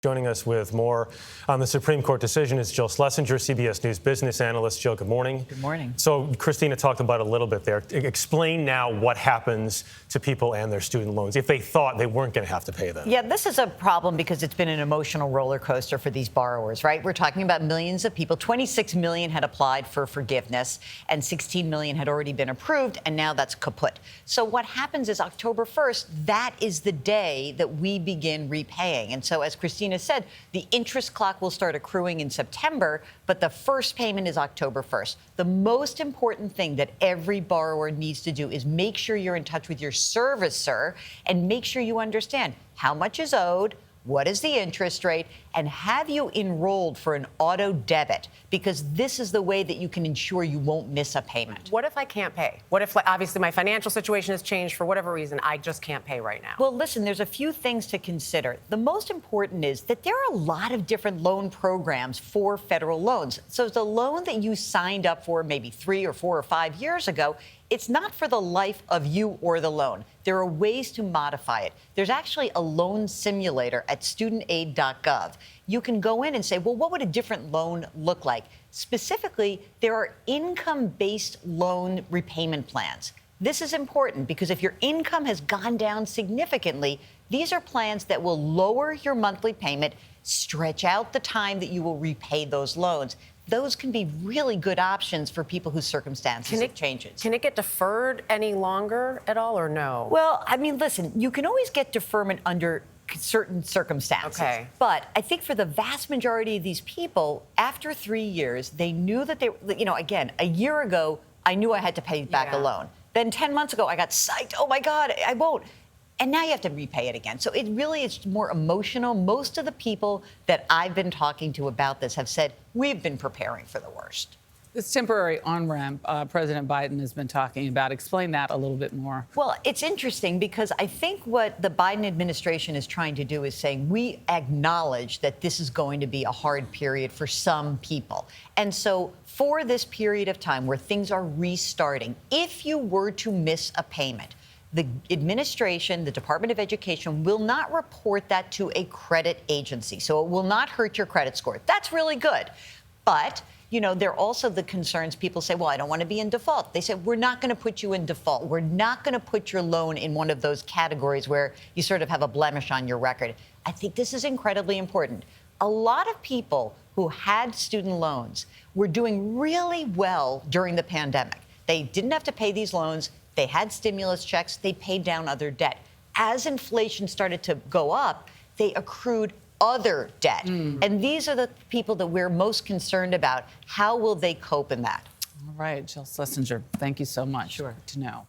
Joining us with more on the Supreme Court decision is Jill Schlesinger, CBS News business analyst. Jill, good morning. Good morning. So Christina talked about it a little bit there. Explain now what happens to people and their student loans if they thought they weren't going to have to pay them. Yeah, this is a problem because it's been an emotional roller coaster for these borrowers, right? We're talking about millions of people. 26 million had applied for forgiveness and 16 million had already been approved, and now that's kaput. So what happens is October 1st, that is the day that we begin repaying. And so as Christina said, the interest clock will start accruing in September, but the first payment is October 1st. The most important thing that every borrower needs to do is make sure you're in touch with your servicer and make sure you understand how much is owed, what is the interest rate, and have you enrolled for an auto debit? Because this is the way that you can ensure you won't miss a payment. What if I can't pay? What if, obviously, my financial situation has changed for whatever reason, I just can't pay right now? Well, listen, there's a few things to consider. The most important is that there are a lot of different loan programs for federal loans. So the loan that you signed up for maybe 3 or 4 or 5 years ago, it's not for the life of you or the loan. There are ways to modify it. There's actually a loan simulator at studentaid.gov. You can go in and say, well, what would a different loan look like? Specifically, there are income-based loan repayment plans. This is important because if your income has gone down significantly, these are plans that will lower your monthly payment, stretch out the time that you will repay those loans. Those can be really good options for people whose circumstances have changes. Can it get deferred any longer at all or no? Well, I mean, listen, you can always get deferment under certain circumstances. Okay. But I think for the vast majority of these people, after 3 years, they knew that they, again, a year ago, I knew I had to pay back a loan. Then 10 months ago, I got psyched. Oh, my God, I won't. And now you have to repay it again. So it really is more emotional. Most of the people that I've been talking to about this have said, we've been preparing for the worst. This temporary on-ramp President Biden has been talking about. Explain that a little bit more. Well, it's interesting because I think what the Biden administration is trying to do is saying we acknowledge that this is going to be a hard period for some people. And so for this period of time where things are restarting, if you were to miss a payment, the administration, the Department of Education, will not report that to a credit agency. So it will not hurt your credit score. That's really good. But, there are also the concerns. People say, well, I don't want to be in default. They say, we're not going to put you in default. We're not going to put your loan in one of those categories where you sort of have a blemish on your record. I think this is incredibly important. A lot of people who had student loans were doing really well during the pandemic. They didn't have to pay these loans. They had stimulus checks. They paid down other debt. As inflation started to go up, they accrued other debt. And these are the people that we're most concerned about. How will they cope in that? All right, Jill Schlesinger, thank you so much. Sure. Good to know.